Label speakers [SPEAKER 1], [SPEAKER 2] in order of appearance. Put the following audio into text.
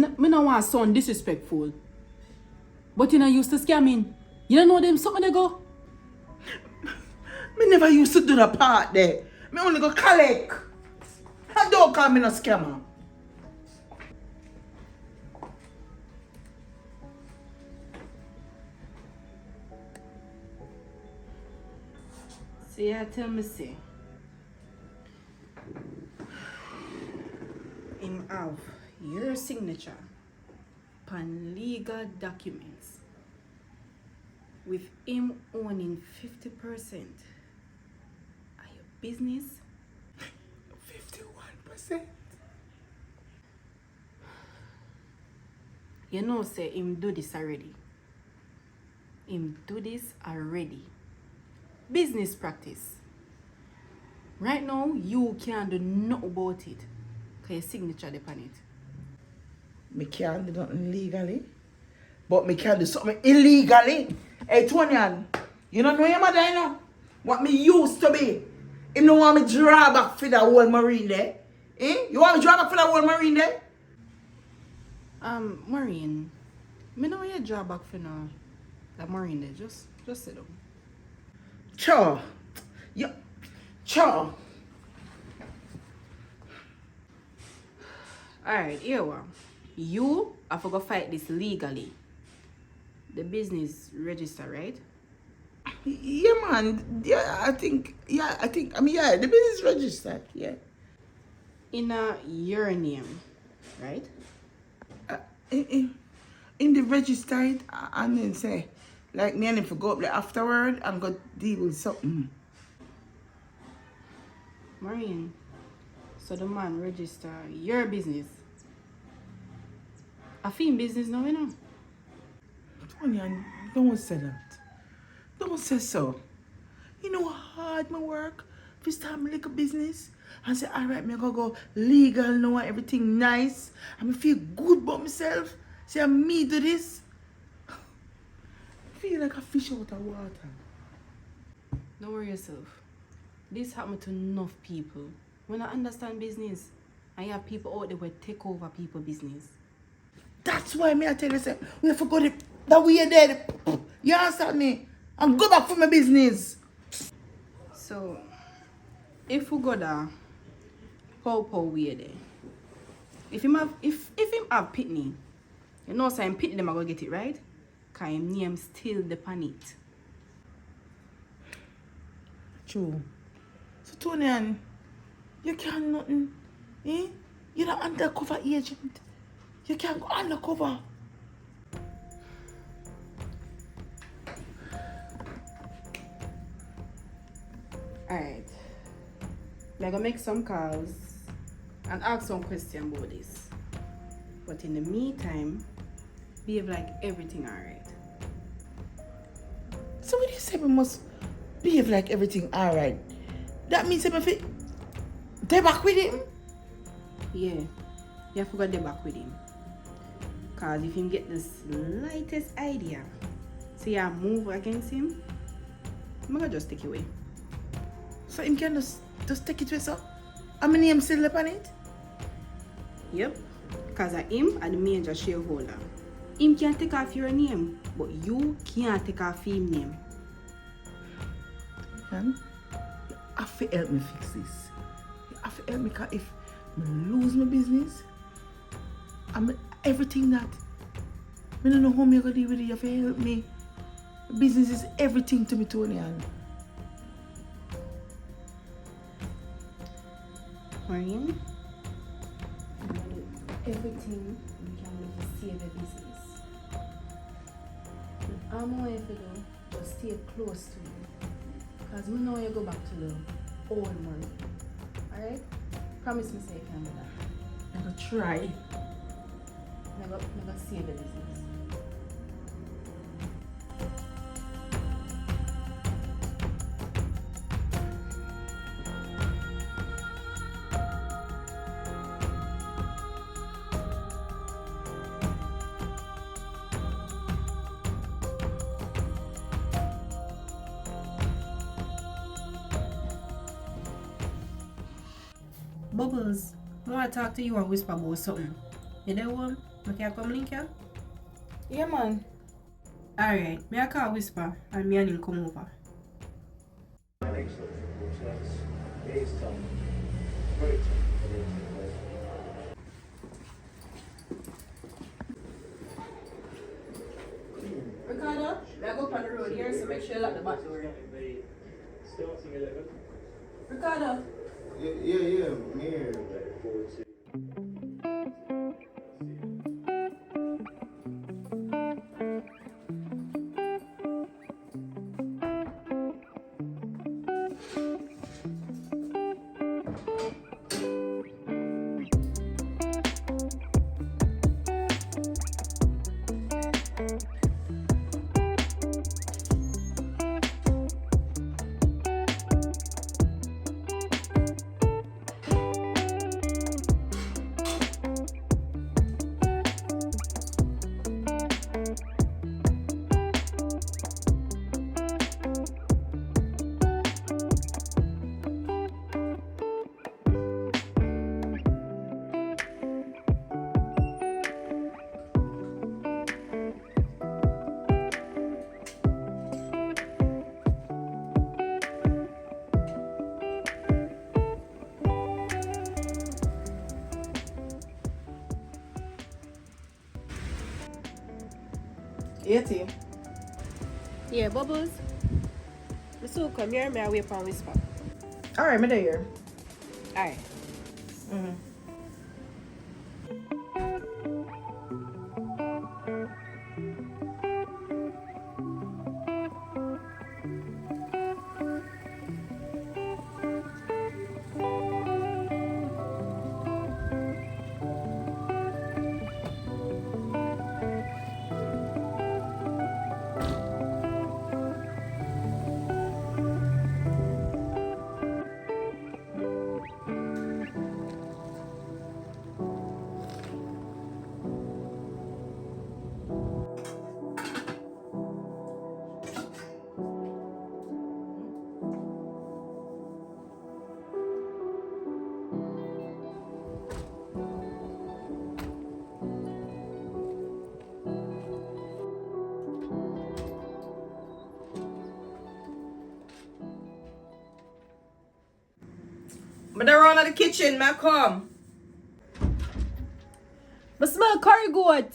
[SPEAKER 1] Me no want sound disrespectful. But you know used to scamming. You don't know them something they go.
[SPEAKER 2] Me never used to do the part there. Me only go collect. And don't call me no scammer.
[SPEAKER 1] So you tell me say. Him have your signature upon legal documents with him owning 50% of your business.
[SPEAKER 2] 51%.
[SPEAKER 1] You know say him do this already. Him do this already. Business practice. Right now you can't do nothing about it. Cause your signature upon it.
[SPEAKER 2] Me can't do nothing legally. But me can do something illegally. Hey, Tonian, you don't know your mother, you know? What me used to be. Him don't want me draw back for that old Maureen there. Eh? You want me draw back for that old Maureen there?
[SPEAKER 1] Maureen, me know you draw back for now. That Maureen there, just sit down.
[SPEAKER 2] Sure. Yeah. Sure.
[SPEAKER 1] Alright, here we are. You have to go fight this legally. The business register, right?
[SPEAKER 2] Yeah, man. Yeah, I think, yeah, the business registered, yeah.
[SPEAKER 1] In your name, right?
[SPEAKER 2] In the registered, and then say, like, me and him for go up there afterward and go deal with something.
[SPEAKER 1] Maureen, so the man register your business. I feel business now, you know?
[SPEAKER 2] Tony, don't say that. Don't say so. You know how hard my work if start my little business and say, all right, me go legal now and everything nice. And me feel good about myself. Say, I'm me do this. I feel like a fish out of water.
[SPEAKER 1] Don't worry yourself. This happened to enough people. When I understand business, I have people out there who take over people's business.
[SPEAKER 2] That's why me I tell you, say, we have to go that way there. You understand me? And go back for my business.
[SPEAKER 1] So, if we go there, how we there? If him have pitney, you know, so I'm pitney them I go get it right. Cause him name still depend it.
[SPEAKER 2] True. So Tony, you can't nothing. Eh? You're an undercover agent. You can't go undercover.
[SPEAKER 1] Alright. I'm gonna make some calls and ask some questions about this. But in the meantime, behave like everything alright.
[SPEAKER 2] So when you say we must behave like everything alright, that means if they back with him?
[SPEAKER 1] Yeah, you have to go back with him. Cause if him get the slightest idea, so you move against him, I'm gonna just take it away.
[SPEAKER 2] So him can just take it with so? How many name still upon it?
[SPEAKER 1] Yep. Cause him and the major shareholder. Him can take off your name, but you can't take off his name.
[SPEAKER 2] Man, you have to help me fix this. You have to help me, because if I lose my business, everything that, I don't know how I'm going to deal with it. You have to help me. Business is everything to me, Tony.
[SPEAKER 1] Maureen, I'm gonna do everything we can make you save the business. And all I want you to do, just stay close to me. Because we know you go back to the old Maureen. Alright? Promise me say you can do that.
[SPEAKER 2] I'm going to try.
[SPEAKER 1] Never save the business. Bubbles, I want to talk to you and whisper about something.
[SPEAKER 3] You there home? I can come link you?
[SPEAKER 1] Yeah, man.
[SPEAKER 3] Alright, me I call Whisper and me and him come over.
[SPEAKER 1] Ricardo, I go up on the road here, so make sure you lock the back door. Ricardo.
[SPEAKER 4] Yeah, me here.
[SPEAKER 1] Yeti.
[SPEAKER 3] Yeah, Bubbles. Me soon come here, me I wait for Whisper.
[SPEAKER 1] Alright, me there.
[SPEAKER 3] Alright.
[SPEAKER 1] Mm-hmm.
[SPEAKER 2] But around at the kitchen, man, come.
[SPEAKER 1] But smell curry goat.